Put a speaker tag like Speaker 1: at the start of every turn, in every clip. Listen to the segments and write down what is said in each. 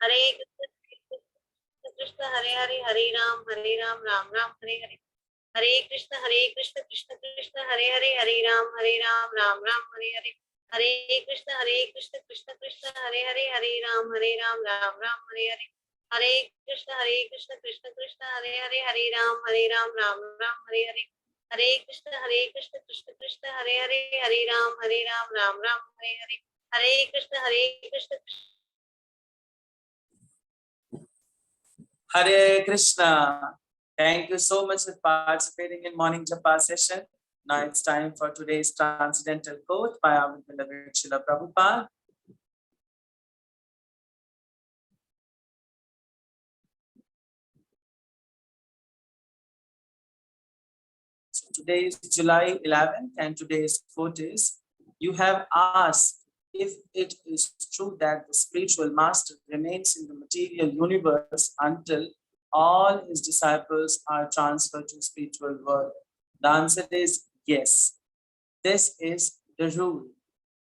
Speaker 1: Hare Krishna Krishna Hare Hare, Hare Ram Ram Ram Hare Hare. Hare Krishna Krishna Krishna Hare Hare, Hare Ram Ram Hare Hare. Hare Krishna Krishna Krishna Hare Hare, Hare Ram Ram Hare Hare. Hare Krishna Krishna Krishna Hare Hare, Hare Ram Ram Hare Hare. Hare Krishna Krishna Krishna Hare Hare, Hare Ram Ram Hare Hare. Hare Krishna
Speaker 2: Hare Krishna. Thank you so much for participating in morning japa session. Now it's time for today's transcendental quote by our beloved Srila Prabhupada. So today is July 11th and today's quote is, you have asked if it is true that the spiritual master remains in the material universe until all his disciples are transferred to spiritual world. The answer is yes. This is the rule.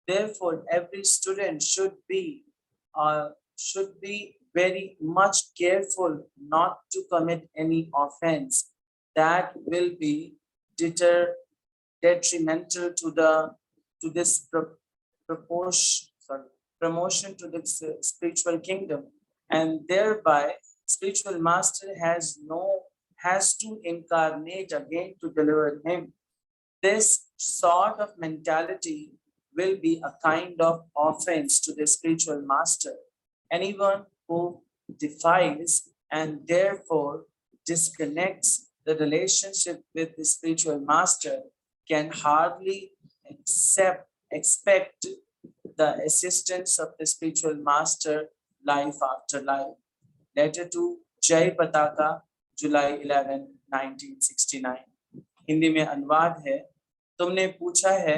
Speaker 2: Therefore, every student should be very much careful not to commit any offense that will be detrimental to this promotion to the spiritual kingdom, and thereby spiritual master has to incarnate again to deliver him. This sort of mentality will be a kind of offense to the spiritual master. Anyone who defies and therefore disconnects the relationship with the spiritual master can hardly expect the assistance of the spiritual master life after life. Letter to Jai Pataka, July 11, 1969. Hindi में अनुवाद है, तुमने पूछा है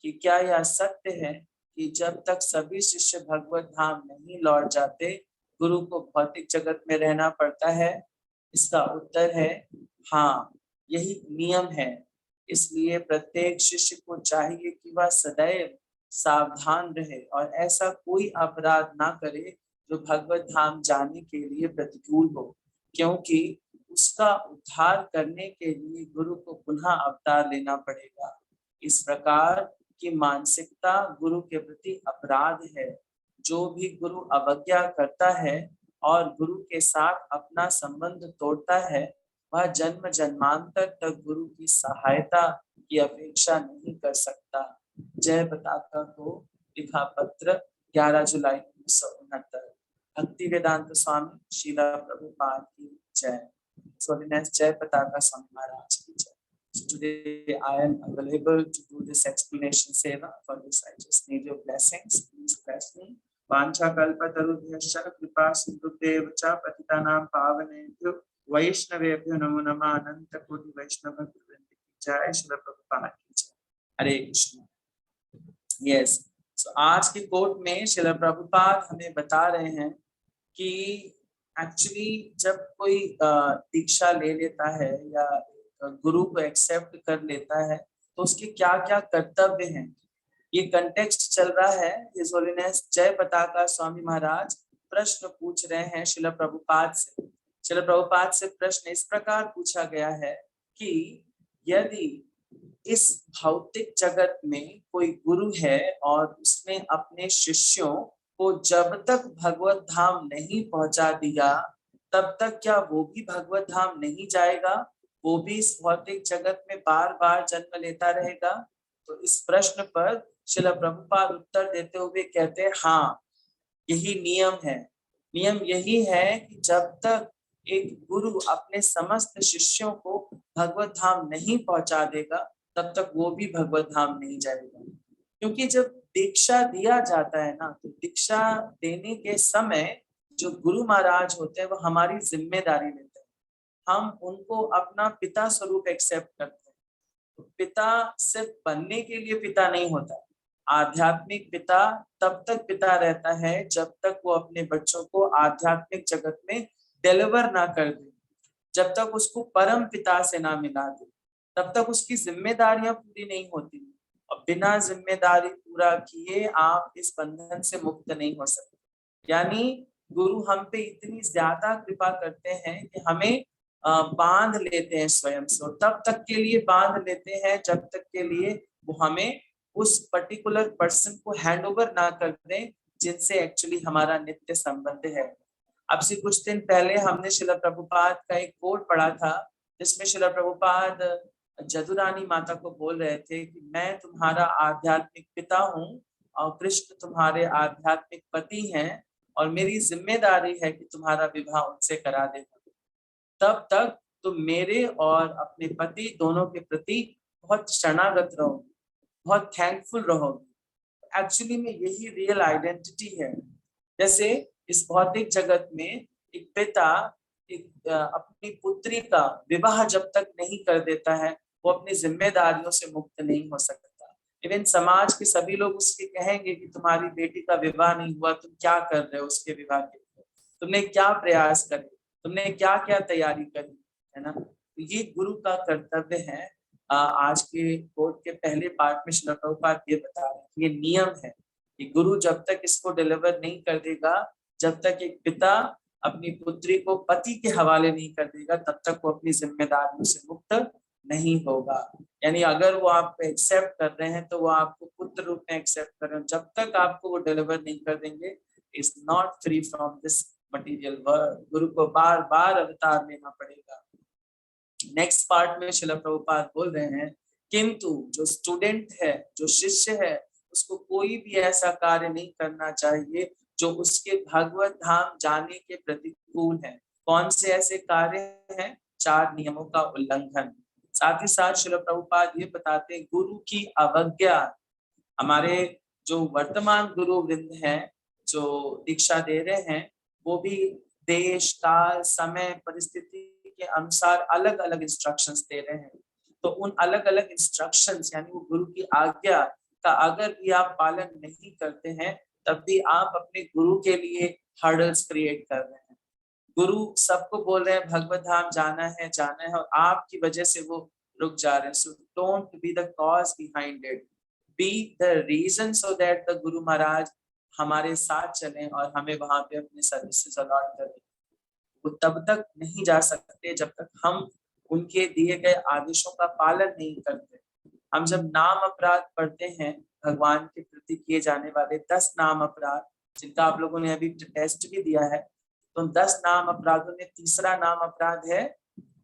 Speaker 2: कि क्या यह सत्य है कि जब तक सभी शिष्य भगवत धाम नहीं लौट जाते गुरु को भौतिक जगत में रहना पड़ता है? इसका उत्तर है हाँ, यही नियम है। इसलिए प्रत्येक शिष्य को चाहिए कि वह सदैव सावधान रहे और ऐसा कोई अपराध ना करे जो भगवत धाम जाने के लिए प्रतिकूल हो, क्योंकि उसका उद्धार करने के लिए गुरु को पुनः अवतार लेना पड़ेगा। इस प्रकार की मानसिकता गुरु के प्रति अपराध है। जो भी गुरु अवज्ञा करता है और गुरु के साथ अपना संबंध तोड़ता है, वह जन्म जन्मांतर तक गुरु की सहायता की अपेक्षा नहीं कर सकता। जय पताका को लिखा पत्र 11 जुलाई 1969। भक्ति वेदांत स्वामी श्रीला प्रभुपाद की जय। Holiness Jai Pataka Swami Maharaj ki jai. So today I am available to do this explanation seva. For this I just need your blessings. Please bless me. Vancha kalpa tarubhyascha kripa sindhubhyeva cha patitanam pavanebhyo vaishnavebhyo namo namah ananta koti vaishnava guruvrinda ki jai. Srila Prabhupada ki jai. Hare Krishna. Yes. So आज के coat में श्रील प्रभुपाद हमें बता रहे हैं कि actually जब कोई दीक्षा ले लेता है या गुरु को एक्सेप्ट कर लेता है तो उसके क्या क्या कर्तव्य हैं, ये कंटेक्स्ट चल रहा है। हिज होलीनेस जय पताका स्वामी महाराज प्रश्न पूछ रहे हैं श्रील प्रभुपाद से। श्रील प्रभुपाद से प्रश्न इस प्रकार पूछा गया है कि यदि इस भौतिक जगत में कोई गुरु है और उसने अपने शिष्यों को जब तक भगवत धाम नहीं पहुंचा दिया तब तक क्या वो भी भगवत धाम नहीं जाएगा? वो भी इस भौतिक जगत में बार बार जन्म लेता रहेगा? तो इस प्रश्न पर श्रील प्रभुपाद उत्तर देते हुए कहते हैं हाँ, यही नियम है। नियम यही है कि जब तक एक गुरु अपने समस्त शिष्यों को भगवत धाम नहीं पहुंचा देगा तब तक वो भी भगवत धाम नहीं जाएगा। क्योंकि जब दीक्षा दिया जाता है ना, तो दीक्षा देने के समय जो गुरु महाराज होते हैं वो हमारी जिम्मेदारी लेते हैं। हम उनको अपना पिता स्वरूप एक्सेप्ट करते हैं। तो पिता सिर्फ बनने के लिए पिता नहीं होता। आध्यात्मिक पिता तब तक पिता रहता है जब तक वो अपने बच्चों को आध्यात्मिक जगत में डिलीवर ना कर दे, जब तक उसको परम पिता से ना मिला दे, तब तक उसकी जिम्मेदारियां पूरी नहीं होती। और बिना जिम्मेदारी पूरा किए आप इस बंधन से मुक्त नहीं हो सकते। यानी गुरु हम पे इतनी ज्यादा कृपा करते हैं कि हमें बांध लेते हैं स्वयं से, और तब तक के लिए बांध लेते हैं जब तक के लिए वो हमें उस पर्टिकुलर पर्सन को हैंड ओवर ना कर दें जिनसे एक्चुअली हमारा नित्य संबंध है। अब से कुछ दिन पहले हमने श्रील प्रभुपाद का एक कोट पढ़ा था, जिसमें श्रील प्रभुपाद जदुरानी माता को बोल रहे थे कि मैं तुम्हारा आध्यात्मिक पिता हूँ और कृष्ण तुम्हारे आध्यात्मिक पति हैं, और मेरी जिम्मेदारी है कि तुम्हारा विवाह उनसे करा देना। तब तक तुम मेरे और अपने पति दोनों के प्रति बहुत शरणागत रहोगे, बहुत थैंकफुल रहोगे। एक्चुअली में यही रियल आइडेंटिटी है। जैसे इस भौतिक जगत में एक पिता अपनी पुत्री का विवाह जब तक नहीं कर देता है, वो अपनी जिम्मेदारियों से मुक्त नहीं हो सकता। इवन समाज के सभी लोग उसके कहेंगे कि तुम्हारी बेटी का विवाह नहीं हुआ, तुम क्या कर रहे हो उसके विवाह के लिए, तुमने क्या प्रयास करे, तुमने क्या क्या तैयारी करी, है ना। तो ये गुरु का कर्तव्य है। आज के कोर्ट के पहले पार्ट में श्रील प्रभुपाद ये बता रहे हैं, ये नियम है कि गुरु जब तक इसको डिलीवर नहीं कर देगा, जब तक एक पिता अपनी पुत्री को पति के हवाले नहीं कर देगा, तब तक वो अपनी जिम्मेदारियों से मुक्त नहीं होगा। यानी अगर वो आप एक्सेप्ट कर रहे हैं तो वो आपको पुत्र रूप में एक्सेप्ट कर रहे हैं, जब तक आपको वो डिलीवर नहीं कर देंगे, is not free from this material world. गुरु को बार बार अवतार लेना पड़ेगा। नेक्स्ट पार्ट में श्रील प्रभुपाद बोल रहे हैं, किंतु जो स्टूडेंट है, जो शिष्य है, उसको कोई भी ऐसा कार्य नहीं करना चाहिए जो उसके भगवत धाम जाने के प्रतिकूल है। कौन से ऐसे कार्य हैं? 4 नियमों का उल्लंघन। साथ ही साथ श्रील प्रभुपाद ये बताते हैं, गुरु की अवज्ञा। हमारे जो वर्तमान गुरु वृंद हैं, जो दीक्षा दे रहे हैं, वो भी देश काल समय परिस्थिति के अनुसार अलग अलग इंस्ट्रक्शंस दे रहे हैं। तो उन अलग अलग इंस्ट्रक्शंस यानी वो गुरु की आज्ञा का अगर भी आप पालन नहीं करते हैं, तब भी आप अपने गुरु के लिए हर्डल्स क्रिएट कर रहे हैं। गुरु सबको बोल रहे हैं भगवत धाम जाना है, और आपकी वजह से वो रुक जा रहे हैं। So don't be the cause behind it, be the reason so that the Guru Maharaj हमारे साथ चलें और हमें वहां पे अपने सर्विसेज अलॉट करें। वो तब तक नहीं जा सकते जब तक हम उनके दिए गए आदेशों का पालन नहीं करते। हम जब नाम अपराध पढ़ते हैं, भगवान के प्रति किए जाने वाले 10 नाम अपराध, जिनका आप लोगों ने अभी टेस्ट भी दिया है, तो 10 नाम अपराधों में तीसरा नाम अपराध है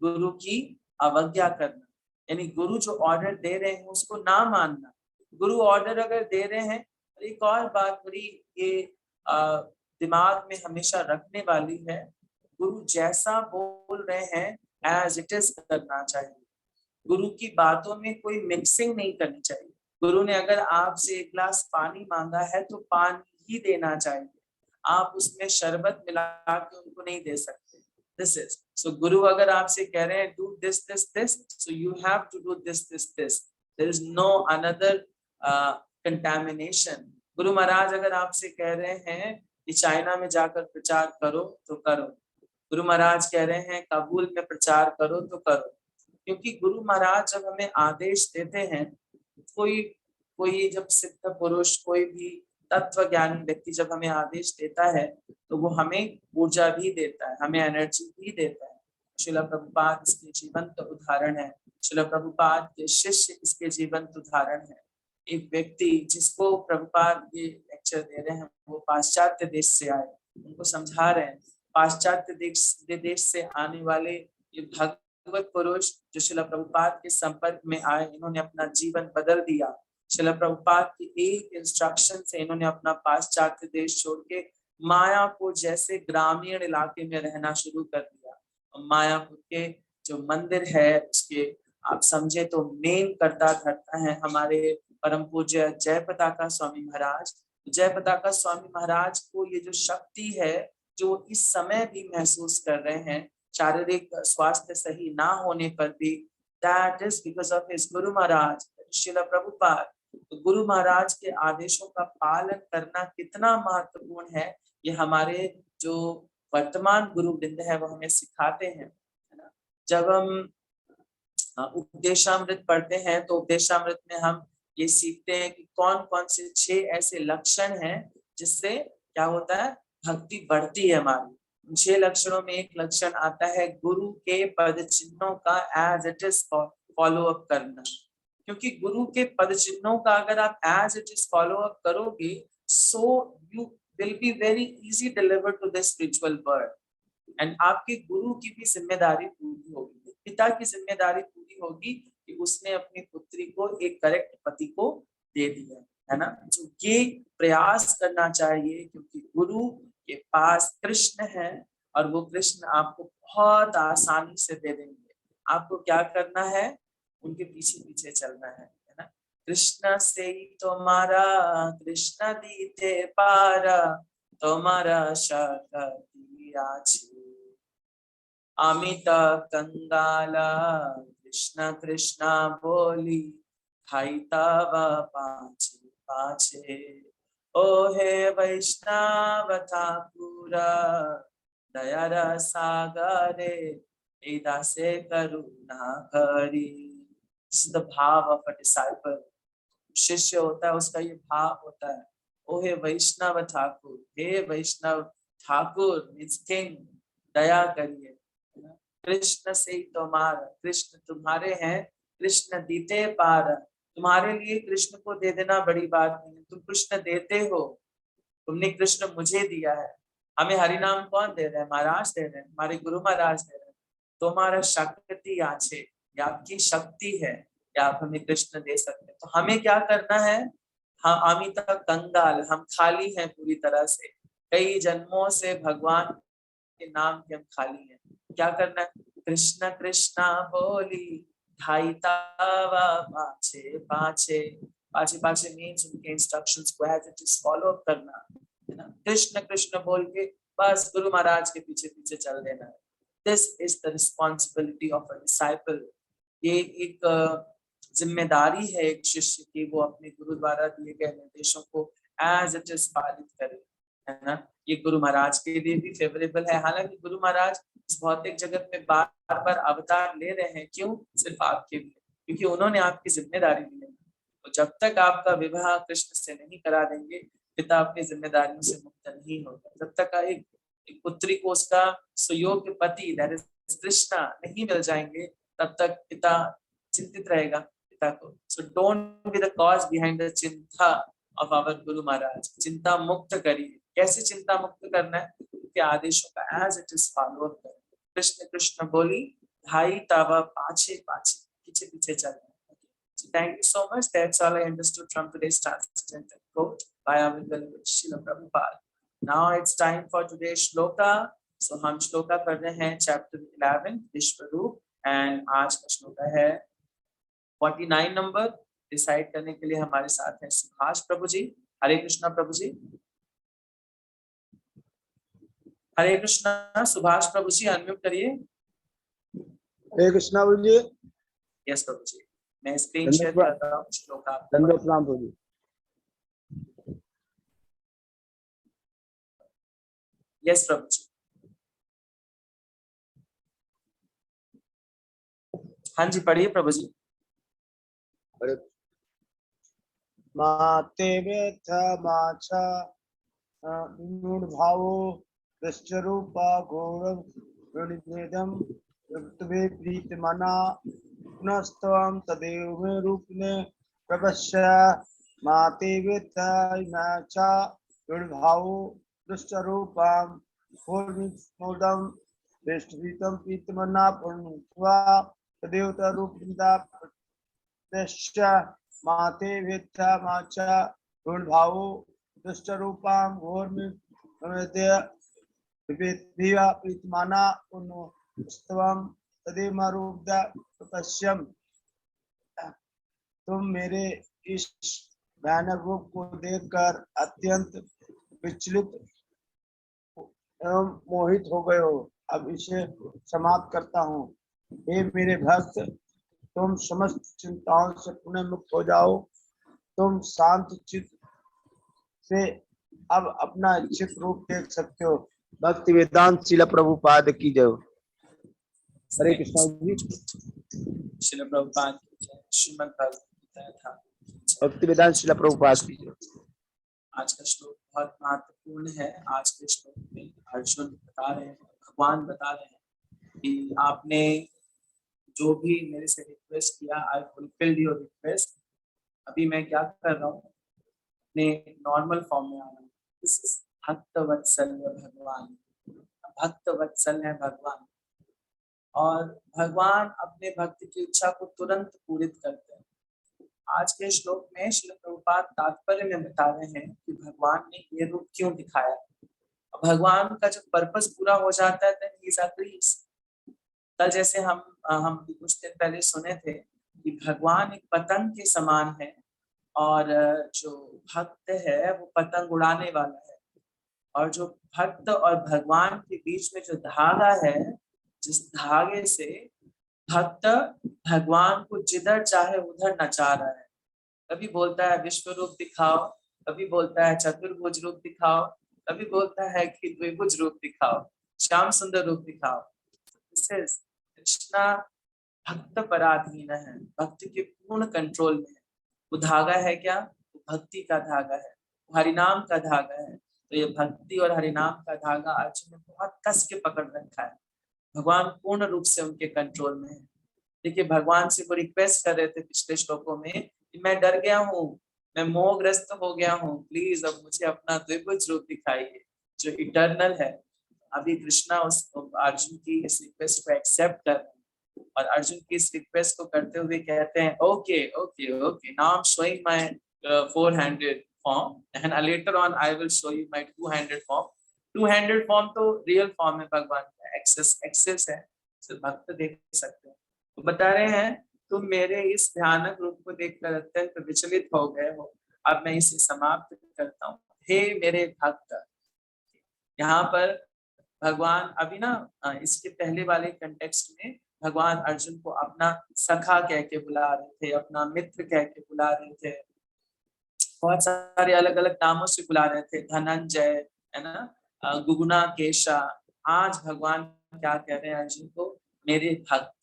Speaker 2: गुरु की अवज्ञा करना। यानी गुरु जो ऑर्डर दे रहे हैं उसको ना मानना। गुरु ऑर्डर अगर दे रहे हैं, एक और बात बड़ी ये दिमाग में हमेशा रखने वाली है, गुरु जैसा बोल रहे हैं एज इट इज करना चाहिए। गुरु की बातों में कोई मिक्सिंग नहीं करनी चाहिए। गुरु ने अगर आपसे 1 गिलास पानी मांगा है तो पानी ही देना चाहिए। आप उसमें शरबत मिला के उनको नहीं दे सकते। दिस इज सो गुरु अगर आपसे कह रहे हैं do this this this, so you have to do this this this. There is no another contamination. Guru Maharaj अगर आपसे कह रहे हैं कि चाइना में जाकर प्रचार करो तो करो। गुरु महाराज कह रहे हैं काबुल में प्रचार करो तो करो। क्योंकि गुरु महाराज जब हमें आदेश देते हैं, कोई कोई जब सिद्ध पुरुष, कोई भी तत्व ज्ञानी व्यक्ति जब हमें आदेश देता है, तो वो हमें ऊर्जा भी देता है, हमें एनर्जी भी देता है। श्रील प्रभुपाद इसके जीवंत उदाहरण है। श्रील प्रभुपाद के शिष्य इसके जीवंत उदाहरण है। एक व्यक्ति जिसको प्रभुपाद ये लेक्चर दे रहे हैं, वो पाश्चात्य देश से आए, उनको समझा रहे हैं। पाश्चात्य देश से आने वाले ये भगवत पुरुष जो श्रील प्रभुपाद के संपर्क में आए, इन्होंने अपना जीवन बदल दिया। श्रील प्रभुपाद की एक इंस्ट्रक्शन से इन्होंने अपना पाश्चात्य देश छोड़ के मायापुर जैसे ग्रामीण इलाके में रहना शुरू कर दिया। मायापुर के जो मंदिर है, उसके आप समझे तो मेन कर्ता धर्ता है हमारे परम पूज्य जय पताका स्वामी महाराज। जय पताका स्वामी महाराज को ये जो शक्ति है, जो इस समय भी महसूस कर रहे हैं, शारीरिक स्वास्थ्य सही ना होने पर भी, that is because of his Guru Maharaj Srila Prabhupada. तो गुरु महाराज के आदेशों का पालन करना कितना महत्वपूर्ण है, ये हमारे जो वर्तमान गुरु वृंद है वो हमें सिखाते हैं, है ना। जब हम उपदेशामृत पढ़ते हैं तो उपदेशामृत में हम ये सीखते हैं कि कौन कौन से 6 ऐसे लक्षण हैं जिससे क्या होता है, भक्ति बढ़ती है हमारी। 6 लक्षणों में एक लक्षण आता है गुरु के पद चिन्हों का as it is follow up करना, क्योंकि गुरु के पद चिन्हों का अगर आप as it is follow up करोगे, so you will be very easy deliver to the spiritual world. And आपके गुरु की भी जिम्मेदारी पूरी होगी, पिता की जिम्मेदारी पूरी होगी कि उसने अपनी पुत्री को एक करेक्ट पति को दे दिया, है ना। तो ये प्रयास करना चाहिए, क्योंकि गुरु के पास कृष्ण है और वो कृष्ण आपको बहुत आसानी से दे देंगे। आपको क्या करना है, उनके पीछे पीछे चलना है ना। कृष्ण से ही तुम्हारा कृष्ण दीते पारा, तुम्हारा शक्ति আছে अमित कंगाला, कृष्ण कृष्ण बोली खाई तब पाछे पाछे, ओ हे वैष्णव ठाकुरा दया रसागरे दासे करुणा करी। This is the भाव of a disciple। शिष्य होता है, उसका ये भाव होता है, ओ हे वैष्णव ठाकुर, हे वैष्णव ठाकुर मीन्स किंग, दया करिए। कृष्ण से ही तुम्हारा, कृष्ण तुम्हारे हैं, कृष्ण दीते पार, तुम्हारे लिए कृष्ण को दे देना बड़ी बात नहीं है, तुम कृष्ण देते हो, तुमने कृष्ण मुझे दिया है। हमें हरिनाम कौन दे रहे हैं, महाराज दे रहे हैं, हमारे गुरु महाराज दे रहे हैं। तुम्हारा शक्ति आछे, ये आपकी शक्ति है कि आप हमें कृष्ण दे सकते हैं। तो हमें क्या करना है, हम अमित कंगाल, हम खाली हैं पूरी तरह से, कई जन्मों से भगवान के नाम के हम खाली हैं। क्या करना है, कृष्ण कृष्ण बोली ढाई तावा पाछे पाछे, पाछे पाछे मीन्स उनके इंस्ट्रक्शंस को as it is follow up करना, है ना। कृष्ण कृष्ण बोल के बस गुरु महाराज के पीछे पीछे चल देना है। This is the responsibility of a disciple. ये एक जिम्मेदारी है एक शिष्य की, वो अपने गुरु द्वारा दिए गए निर्देशों को एज इट इज पालित करे, है ना। ये गुरु महाराज के लिए भी फेवरेबल है। हालांकि गुरु महाराज इस भौतिक जगत में बार बार अवतार ले रहे हैं, क्यों, सिर्फ आपके लिए, क्योंकि उन्होंने आपकी जिम्मेदारी ली है। तो जब तक आपका विवाह कृष्ण से नहीं करा देंगे, पिता अपनी जिम्मेदारियों से मुक्त नहीं होगा। जब तक एक पुत्री को उसका सुयोग्य पति दैट इज कृष्णा नहीं मिल जाएंगे, तब तक पिता चिंतित रहेगा पिता को। सो don't be the cause behind the चिंता ऑफ आवर गुरु महाराज। चिंता मुक्त करिए। कैसे चिंता मुक्त करना है, उनके आदेशों का एज इट इज फॉलो करें। कृष्ण कृष्ण बोली ढाई तावा पाछे पाछे, पीछे पीछे चलना। So thank you so much. That's all I understood from today's transcendental quote by our beloved Srila Prabhupada. Now it's time for today's shloka. So हम श्लोका कर रहे हैं chapter 11 विश्वरूप, and आज का श्लोका है 49 नंबर। डिसाइड करने के लिए हमारे साथ हैं सुभाष प्रभु जी। हरे कृष्णा प्रभु जी। हरे कृष्णा, सुभाष प्रभु जी अनम्यूट करिए।
Speaker 3: हरे कृष्णा प्रभु जी।
Speaker 2: यस प्रभु जी, मैं स्क्रीन शेयर कर रहा हूँ श्लोका।
Speaker 3: धन्यवाद प्रणाम प्रभु जी।
Speaker 2: यस प्रभु जी। हाँ जी पढ़िए प्रभु जी।
Speaker 3: माते व्यथ माचा भावो दृष्टरूपा गौरव प्रणिवेदम ऋतवे प्रीतमना पुनस्तवम तदेव मे रूपने प्रपश्य। माते व्यथ माचा भावो दृष्टरूपाम पूर्णिमोदम दृष्टवीतम प्रीतमना पुनस्त्वा तदेव रूपनिदा प्रपश्य। माते व्यथा माचा भावो दुष्टरूपां घोरमिद्य प्रीतमाना पुनस्त्वं तदेवरूपदा प्रपश्यम्। तुम मेरे इस भयानक रूप को देखकर अत्यंत विचलित एवं मोहित हो गए हो। अब इसे समाप्त करता हूँ। हे मेरे भक्त, तुम समस्त चिंताओं से पुनः मुक्त हो जाओ। तुम शांत चित्त से अब अपना इच्छित रूप देख सकते हो। भक्ति वेदांत शिला प्रभुपाद की जय। हरे कृष्णा जी।
Speaker 2: श्रील प्रभुपाद की जय। श्रीमद् भगवद गीता था।
Speaker 3: भक्ति वेदांत शिला प्रभुपाद की जय।
Speaker 2: आज का श्लोक बहुत महत्वपूर्ण है। आज के श्लोक में अर्जुन बता रहे हैं, भगवान बता रहे हैं कि आपने जो भी मेरे से रिक्वेस्ट किया, आई फुलफिल्ड योर रिक्वेस्ट। अभी मैं क्या कर रहा हूँ, अपने नॉर्मल फॉर्म में आ रहा हूँ। दिस इज भक्त वत्सल भगवान, भक्त वत्सल है भगवान, और भगवान अपने भक्त की इच्छा को तुरंत पूरित करते हैं। आज के श्लोक में श्रील प्रभुपाद तात्पर्य में बता रहे हैं कि भगवान ने ये रूप क्यों दिखाया। भगवान का जब पर्पस पूरा हो जाता है देन ही इज अग्रीज। कल जैसे हम कुछ दिन पहले सुने थे कि भगवान एक पतंग के समान है, और जो भक्त है वो पतंग उड़ाने वाला है, और जो भक्त और भगवान के बीच में जो धागा है, जिस धागे से भक्त भगवान को जिधर चाहे उधर नचा रहा है। कभी बोलता है विश्व रूप दिखाओ, कभी बोलता है चतुर्भुज रूप दिखाओ, कभी बोलता है कि द्विभुज रूप दिखाओ, श्याम सुंदर रूप दिखाओ। कृष्णा भक्त पराधीन है, भक्ति के पूर्ण कंट्रोल में है। वो धागा है क्या? वो भक्ति का धागा है, वो हरिनाम का धागा है। तो ये भक्ति और हरिनाम का धागा अर्जुन ने बहुत कस के पकड़ रखा है। भगवान पूर्ण रूप से उनके कंट्रोल में है। देखिए, भगवान से वो रिक्वेस्ट कर रहे थे पिछले श्लोकों में कि मैं डर गया हूँ, मैं मोहग्रस्त हो गया हूँ, प्लीज अब मुझे अपना द्विभुज रूप दिखाइए जो इटर्नल है। अभी कृष्णा उस अर्जुन की इस रिक्वेस्ट को एक्सेप्ट कर रहे हैं, और अर्जुन की इस रिक्वेस्ट को करते हुए कहते हैं okay okay okay, now I am showing my 4-handed form and later on I will show you my 2-handed form. 2-handed form तो रियल फॉर्म है भगवान का, एक्सेस है, सिर्फ भक्त देख सकते हैं। तो बता रहे हैं तुम मेरे इस भयानक रूप को देखकर अत्यंत विचलित हो गए हो, अब मैं इसे समाप्त करता हूँ। हे मेरे भक्त, यहाँ पर भगवान अभी ना इसके पहले वाले कंटेक्स्ट में भगवान अर्जुन को अपना सखा कह के बुला रहे थे, अपना मित्र कह के बुला रहे थे, बहुत सारे अलग अलग नामों से बुला रहे थे, धनंजय, है ना, गुगुना केशा। आज भगवान क्या कह रहे हैं अर्जुन को? मेरे भक्त।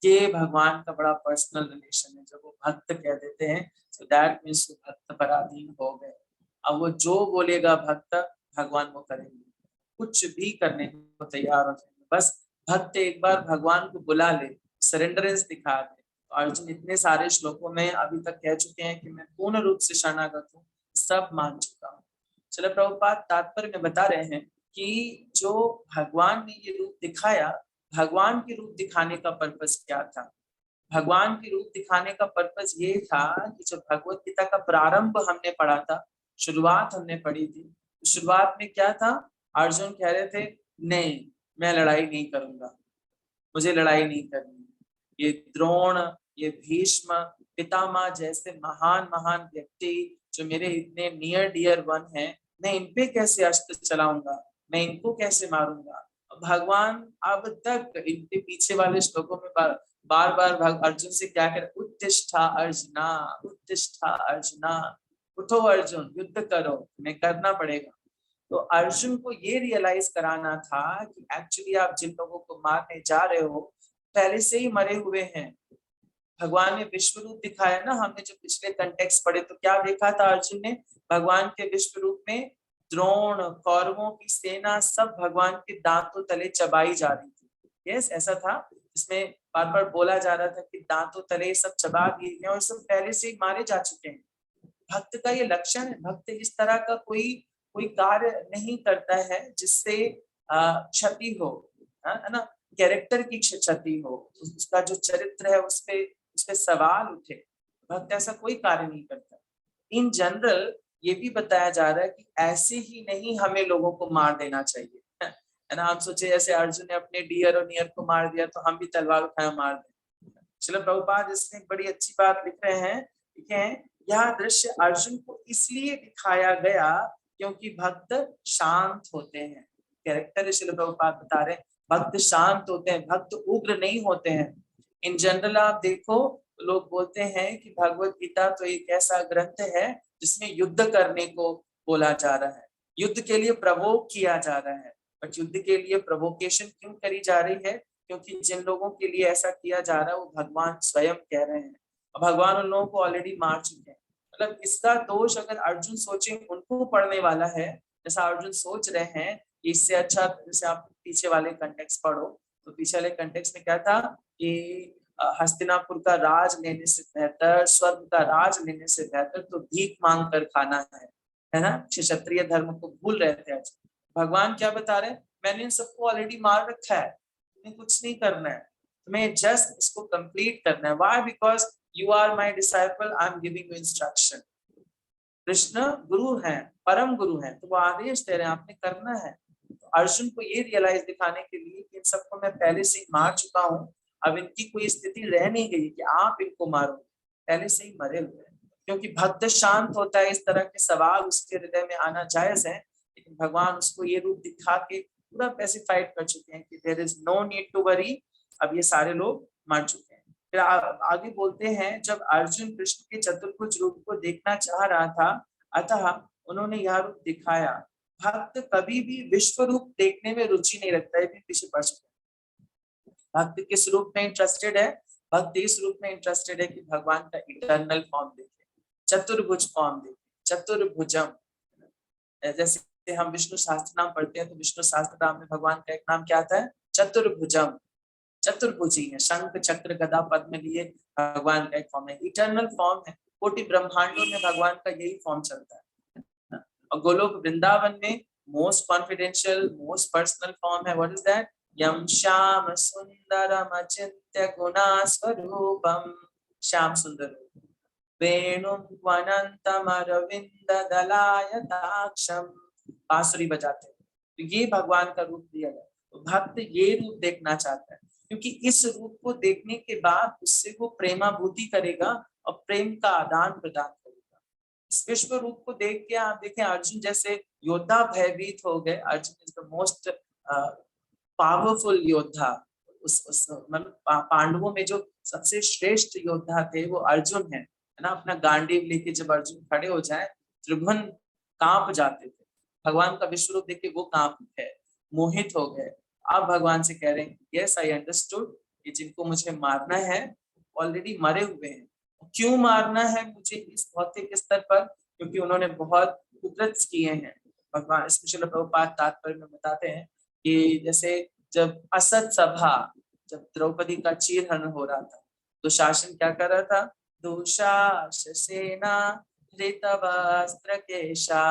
Speaker 2: ये भगवान का बड़ा पर्सनल रिलेशन है, जब वो भक्त कह देते हैं so that means वो भक्त पराधीन हो गए। अब वो जो बोलेगा भक्त, भगवान वो करेंगे, कुछ भी करने को तैयार हो जाएंगे। बस भक्त एक बार भगवान को बुला ले, सरेंडरेंस दिखा दे। तो अर्जुन इतने सारे श्लोकों में अभी तक कह चुके हैं कि मैं पूर्ण रूप से शरणागत हूँ, सब मान चुका हूँ। चलो, प्रभुपाद तात्पर्य में बता रहे हैं कि जो भगवान ने ये रूप दिखाया, भगवान के रूप दिखाने का पर्पस क्या था? भगवान के रूप दिखाने का पर्पस ये था कि जब भगवत गीता का प्रारंभ हमने पढ़ा था, शुरुआत हमने पढ़ी थी, शुरुआत में क्या था? अर्जुन कह रहे थे नहीं, मैं लड़ाई नहीं करूंगा, मुझे लड़ाई नहीं करनी। ये द्रोण, ये भीष्म, पितामह जैसे महान महान व्यक्ति जो मेरे इतने नियर डियर वन हैं, मैं इन पे कैसे अस्त्र चलाऊंगा, मैं इनको कैसे मारूंगा? भगवान अब तक इनके पीछे वाले श्लोकों में बार बार अर्जुन से क्या कह रहे? उत्तिष्ठा अर्जुना, उत्तिष्ठा अर्जुना, उठो अर्जुन, युद्ध करो, तुम्हें करना पड़ेगा। तो अर्जुन को ये रियलाइज कराना था कि एक्चुअली आप जिन लोगों को मारने जा रहे हो पहले से ही मरे हुए हैं। भगवान ने विश्व रूप दिखाया ना, हमने जो पिछले कंटेक्स्ट पढ़े तो क्या देखा था अर्जुन ने? भगवान के विश्व रूप में द्रोण, कौरवों की सेना सब भगवान के दांतों तले चबाई जा रही थी। यस, ऐसा था, इसमें बार बार बोला जा रहा था कि दांतों तले सब चबा दिए गए और सब पहले से ही मारे जा चुके हैं। भक्त का ये लक्षण है, भक्त इस तरह का कोई कार्य नहीं करता है जिससे क्षति हो, है ना, कैरेक्टर की क्षति हो, उसका जो चरित्र है उस पे सवाल उठे। भक्त ऐसा कोई कार्य नहीं करता। इन जनरल ये भी बताया जा रहा है कि ऐसे ही नहीं हमें लोगों को मार देना चाहिए, है ना। हम सोचे जैसे अर्जुन ने अपने डियर और नियर को मार दिया तो हम भी तलवार उठाए मार दें। चलो, प्रभुपाद इसमें बड़ी अच्छी बात लिख रहे हैं, ठीक है। यह दृश्य अर्जुन को इसलिए दिखाया गया क्योंकि भक्त शांत होते हैं। कैरेक्टर श्रील प्रभुपाद बता रहे हैं, भक्त शांत होते हैं, भक्त उग्र नहीं होते हैं। इन जनरल आप देखो, लोग बोलते हैं कि भगवत गीता तो एक ऐसा ग्रंथ है जिसमें युद्ध करने को बोला जा रहा है, युद्ध के लिए प्रवोक किया जा रहा है। बट युद्ध के लिए प्रवोकेशन क्यों करी जा रही है? क्योंकि जिन लोगों के लिए ऐसा किया जा रहा है वो भगवान स्वयं कह रहे हैं, और भगवान उन लोगों को ऑलरेडी मार चुके हैं। मतलब इसका दोष अगर अर्जुन सोचे उनको पड़ने वाला है, जैसा अर्जुन सोच रहे हैं कि इससे अच्छा, जैसे आप पीछे वाले कंटेक्स्ट पढ़ो तो पीछे वाले कंटेक्स्ट में क्या था कि हस्तिनापुर का राज लेने से बेहतर, स्वर्ग का राज लेने से बेहतर तो भीख मांग कर खाना है ना। क्षत्रिय धर्म को भूल रहे थे आज। भगवान क्या बता रहे हैं, मैंने इन सबको ऑलरेडी मार रखा है, तुम्हें कुछ नहीं करना है, तुम्हें जस्ट इसको कंप्लीट करना है। Why? Because you are my disciple, I am giving you instruction. Krishna गुरु हैं, परम गुरु हैं, तो वो आदेश दे रहे हैं, आपने करना है। तो अर्जुन को ये रियलाइज दिखाने के लिए कि इन सबको मैं पहले से ही मार चुका हूँ, अब इनकी कोई स्थिति रह नहीं गई कि आप इनको मारो, पहले से ही मरे हुए हैं। क्योंकि भक्त शांत होता है, इस तरह के सवाल उसके हृदय में आना जायज है, लेकिन भगवान उसको ये रूप दिखा के पूरा पैसिफाइड कर चुके हैं कि there is no need to worry, अब ये सारे लोग मर चुके हैं। फिर आगे बोलते हैं, जब अर्जुन कृष्ण के चतुर्भुज रूप को देखना चाह रहा था, अतः उन्होंने यह रूप दिखाया। भक्त कभी भी विश्व रूप देखने में रुचि नहीं रखता है, भी पीछे पड़ चुके। भक्त किस रूप में इंटरेस्टेड है? भक्त इस रूप में इंटरेस्टेड है कि भगवान का इटर्नल फॉर्म देखे, चतुर्भुज फॉर्म देखे, चतुर्भुजम। जैसे हम विष्णु सहस्त्र नाम पढ़ते हैं तो विष्णु सहस्त्र नाम में भगवान का एक नाम क्या आता है? चतुर्भुजम, चतुर्भुजी है, शंख चक्र गदा पद्म लिए भगवान का एक फॉर्म है, इटर्नल फॉर्म है। कोटि ब्रह्मांडों में भगवान का यही फॉर्म चलता है। और गोलोक वृंदावन में most confidential, most personal form है, व्हाट इज दैट? यम श्याम सुंदरम अचिंत्य गुणा स्वरूपम, श्याम सुंदर वेणुम वनंतम अरविंद दलायताक्षम, बांसुरी बजाते हैं, तो ये भगवान का रूप दिया गया। तो भक्त ये रूप देखना चाहता है, क्योंकि इस रूप को देखने के बाद उससे वो प्रेमाभूति करेगा और प्रेम का आदान प्रदान करेगा। इस विश्व रूप को देख के आप देखें, अर्जुन जैसे योद्धा भयभीत हो गए। Arjun is the most powerful योद्धा। उस मतलब पांडवों में जो सबसे श्रेष्ठ योद्धा थे वो अर्जुन है ना। अपना गांडीव लेके जब अर्जुन खड़े हो जाए, त्रिभुवन कांप जाते थे। भगवान का विश्व रूप देख के वो कांप गए, मोहित हो गए। आप भगवान से कह रहे हैं, यस आई अंडरस्टूड कि जिनको मुझे मारना है ऑलरेडी मरे हुए हैं। क्यों मारना है मुझे इस भौतिक स्तर पर? क्योंकि उन्होंने बहुत कुकृत्य किए हैं। भगवान स्पेशल प्रभुपाद तात्पर्य में बताते हैं कि जैसे जब असत सभा, जब द्रौपदी का चीरहरण हो रहा था, तो शासन क्या कर रहा था? दुशासना धृतवस्त्र केशा,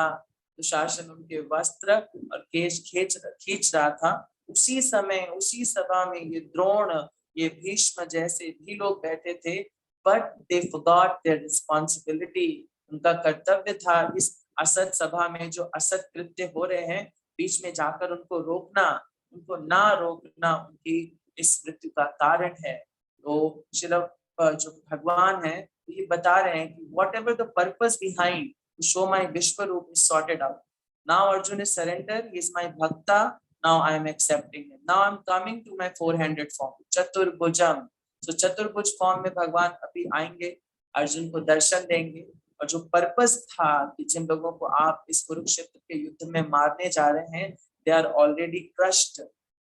Speaker 2: दुशासन उनके वस्त्र और केश खींच रहा था। उसी समय उसी सभा में ये द्रोण, ये भीष्म जैसे भी लोग बैठे थे, but they forgot their responsibility. उनका कर्तव्य था इस असत सभा में जो असत कृत्य हो रहे हैं, बीच में जाकर उनको रोकना, उनको ना रोकना उनकी इस मृत्यु का कारण है। तो जो भगवान है ये बता रहे हैं कि whatever the purpose behind to show my vishwa roop is sorted out. Now Arjun is surrender, he is my bhakta, now I am accepting him, now I am coming to my 400 form, chaturbhujam. तो चतुर्भुज फॉर्म में भगवान अभी आएंगे, अर्जुन को दर्शन देंगे। और जो पर्पस था कि जिन लोगों को आप इस कुरुक्षेत्र के युद्ध में मारने जा रहे हैं, दे आर ऑलरेडी क्रश्ड,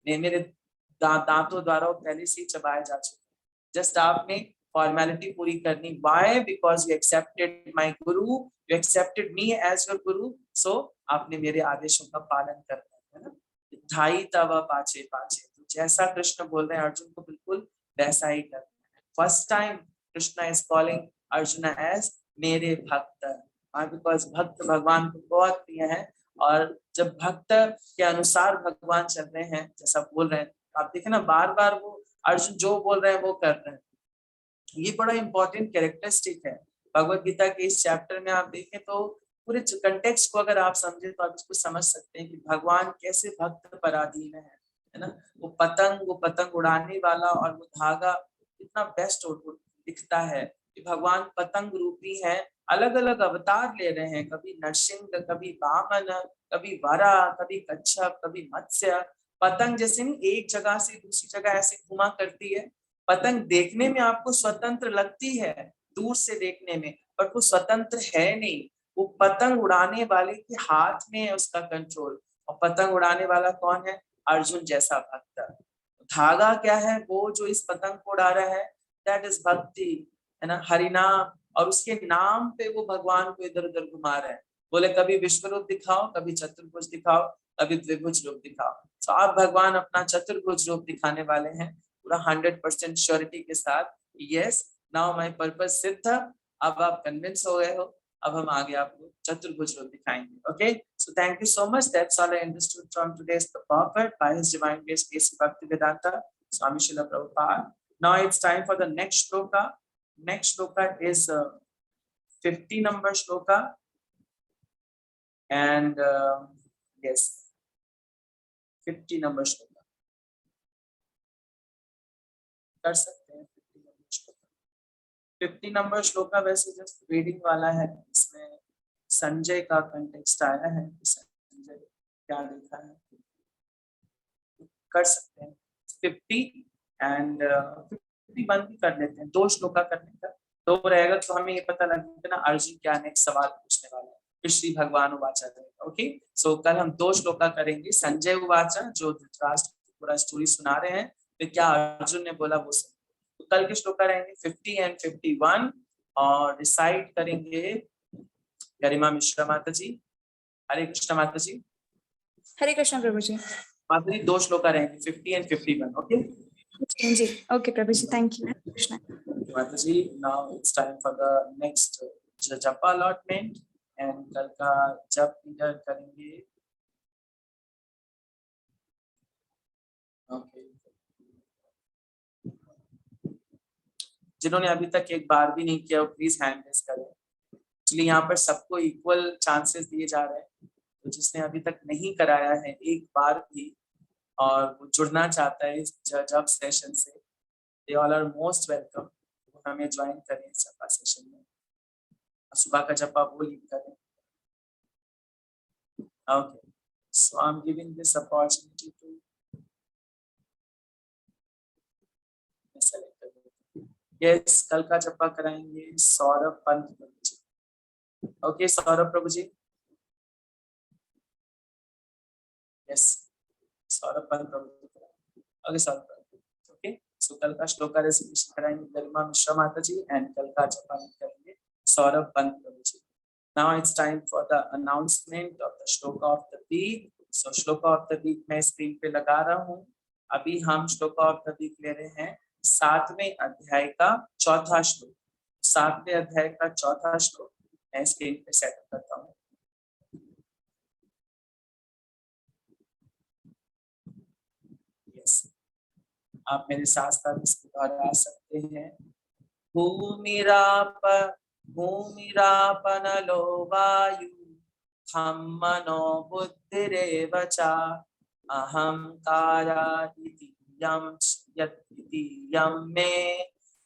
Speaker 2: मेरे दांतों द्वारा पहले से चबाए जा चुके। जस्ट आपने फॉर्मेलिटी पूरी करनी। Why? Because you accepted my guru, you accepted me as your guru, so आपने मेरे आदेशों का पालन करना है ना। धाई तव पाचे पाचे, तो जैसा कृष्ण बोल रहे हैं अर्जुन को बिल्कुल वैसा ही करना है। First time Krishna is calling Arjun as मेरे भक्त, बिकॉज भक्त भगवान को बहुत प्रिय है। और जब भक्त के अनुसार भगवान चल रहे हैं, जैसा बोल रहे हैं, आप देखें ना, बार बार वो अर्जुन जो बोल रहे हैं वो कर रहे हैं। ये बड़ा इंपॉर्टेंट कैरेक्टरिस्टिक है भगवत गीता के इस चैप्टर में। आप देखें तो पूरे कंटेक्स्ट को अगर आप समझे तो आप इसको समझ सकते हैं कि भगवान कैसे भक्त पर अधीन है ना। वो पतंग उड़ाने वाला और वो धागा इतना बेस्ट दिखता है कि भगवान पतंग रूपी है, अलग अलग अवतार ले रहे हैं, कभी नरसिंह, कभी वामन, कभी वरा, कभी कच्छप, कभी मत्स्य। पतंग जैसे नहीं एक जगह से दूसरी जगह ऐसे घुमा करती है। पतंग देखने में आपको स्वतंत्र लगती है दूर से देखने में, बट वो स्वतंत्र है नहीं। वो पतंग उड़ाने वाले के हाथ में है उसका कंट्रोल। और पतंग उड़ाने वाला कौन है? अर्जुन जैसा भक्त। धागा क्या है? वो जो इस पतंग को उड़ा रहा है, दैट इज भक्ति, है ना, हरिनाम। और उसके नाम पे वो भगवान को इधर उधर घुमा रहे हैं। बोले कभी विश्व रूप दिखाओ, कभी चतुर्भुज दिखाओ, कभी द्विभुज रूप दिखाओ। तो आप भगवान अपना चतुर्भुज रूप दिखाने वाले हैं पूरा 100% श्योरिटी के साथ। यस, नाउ माय पर्पस सिद्ध। अब आप कन्विंस हो गए हो, अब हम आगे आपको चतुर्भुज रूप दिखाएंगे। Okay, so thank you so much. That's all I understood from today's purport by his divine grace KC Bhaktivedanta Swami Srila Prabhupada. Now it's time for the next shloka. Next shloka is 50 number shloka, and yes, 50 number shloka कर सकते हैं। 50 number shloka, 50 number shloka वैसे just reading वाला है। इसमें संजय का context आया है, संजय क्या लिखा है, कर सकते हैं 50 एंड 51 भी कर लेते हैं। 2 श्लोका करने का 2 रहेगा तो हमें ये पता लगेगा ना अर्जुन क्या नेक्स्ट सवाल पूछने वाला है। फिर श्री भगवान उवाचा रहेगा। ओके, सो कल हम 2 श्लोका करेंगे। संजय उवाचा जो धृतराष्ट्र को पूरा स्टोरी सुना रहे हैं, फिर क्या अर्जुन ने बोला वो सुन। तो कल के श्लोका रहेंगे 50 एंड 51 और डिसाइड करेंगे गरिमा मिश्रा माता जी। हरे कृष्ण माता जी।
Speaker 4: हरे कृष्ण प्रभु जी।
Speaker 2: माता जी 2 श्लोका रहेंगे 50 and 51। Okay
Speaker 4: ji, okay Prabhu ji, thank you. Krishna
Speaker 2: Mataji, now it's time for the next japa allotment and कल का जप लीडर करेंगे। Okay. जिन्होंने अभी तक एक बार भी नहीं किया वो प्लीज हैंड रेज करें। एक्चुअली यहाँ पर सबको इक्वल चांसेस दिए जा रहे हैं, तो जिसने अभी तक नहीं कराया है एक बार भी और वो जुड़ना चाहता है इस जप सेशन से, they all are most welcome। हमें ज्वाइन करें इस जपा सेशन में। सुबह का जपा वो लीड करें। Okay, so I'm giving this opportunity to yes, कल का जपा कराएंगे सौरभ पंत प्रभु जी। ओके सौरभ प्रभु जी। यस, सौरभ पंत प्रभु जी। ओके सौरभ प्रभु। ओके, सो कल का श्लोका रेसिटेशन कराएंगे गरिमा मिश्रा माता जी एंड कल का जपा करेंगे सौरभ पंत प्रभु जी। Now it's time for the announcement of the shloka of the week. So shloka of the week मैं स्क्रीन पे लगा रहा हूँ। अभी हम श्लोका ऑफ द वीक ले रहे हैं 7वें अध्याय का 4था श्लोक। 7वें अध्याय का 4था श्लोक मैं स्क्रीन पे सेट करता हूँ। यस, आप मेरे साथ साथ इसको दोहरा सकते हैं। भूमिरापनलो वायु खम्मनो बुद्धिरेव च अहंकारा इति यम मे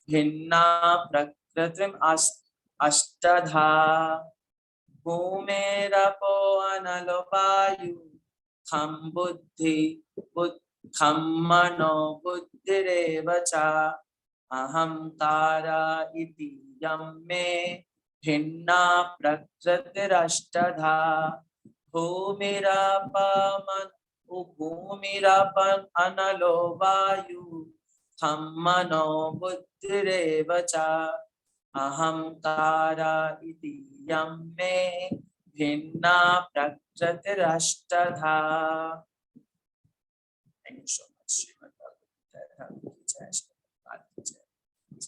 Speaker 2: भिन्ना प्रकृतिम अष्टधा। भूमेरपो अनलो वायु खम खम्मनो बुद्धिरेव च अहंकारा इति यम मे भिन्ना प्रकृतिरष्टधा। भूमिरापन अनलो वायु खम्मनो बुद्धिरेव च अहंकारा इति यम मे भिन्ना प्रकृतिरष्टधा। Thank you so much.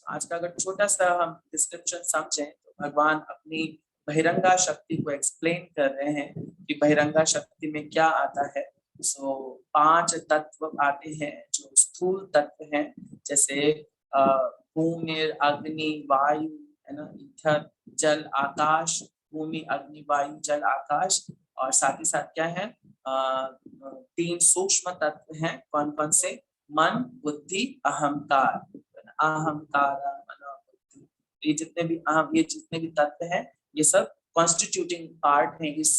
Speaker 2: आज का अगर छोटा सा हम डिस्क्रिप्शन समझें तो भगवान अपनी बहिरंगा शक्ति को एक्सप्लेन कर रहे हैं कि बहिरंगा शक्ति में क्या आता है। सो 5 तत्व आते हैं जो स्थूल तत्व हैं, जैसे भूमि अग्नि वायु है ना, ईथर जल आकाश। भूमि अग्नि वायु जल आकाश, और साथ ही साथ क्या है 3 सूक्ष्म तत्व हैं। कौन कौन से? मन बुद्धि अहंकार। अहंकार ये जितने भी तत्व हैं ये सब कॉन्स्टिट्यूटिंग पार्ट हैं इस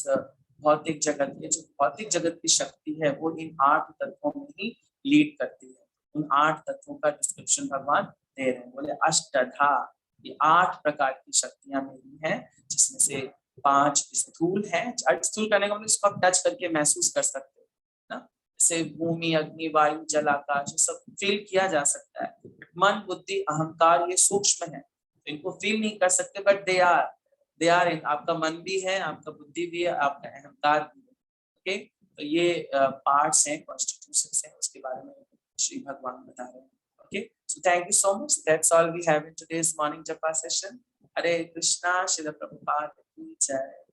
Speaker 2: भौतिक जगत के। जो भौतिक जगत की शक्ति है वो इन 8 तत्वों में ही लीड करती है। उन 8 तत्वों का डिस्क्रिप्शन भगवान दे रहे हैं। बोले अष्टधा, ये 8 प्रकार की शक्तियां मेरी हैं, जिसमें से 5 स्थूल हैं। स्थूल करने का मतलब इसको आप टच करके महसूस कर सकते हो ना, जैसे भूमि अग्नि वायु जल आकाश, सब फील किया जा सकता है। मन बुद्धि अहंकार ये सूक्ष्म है। तो इनको फील नहीं कर सकते, बट दे आर इन, आपका मन भी है, आपका बुद्धि भी है, आपका अहंकार भी है। ओके, तो ये पार्ट्स हैं, कॉन्स्टिट्यूशंस हैं, उसके बारे में श्री भगवान बता रहे हैं। Okay, so thank you so much, that's all we have in today's morning japa session. Hare Krishna, Srila Prabhupada की जय।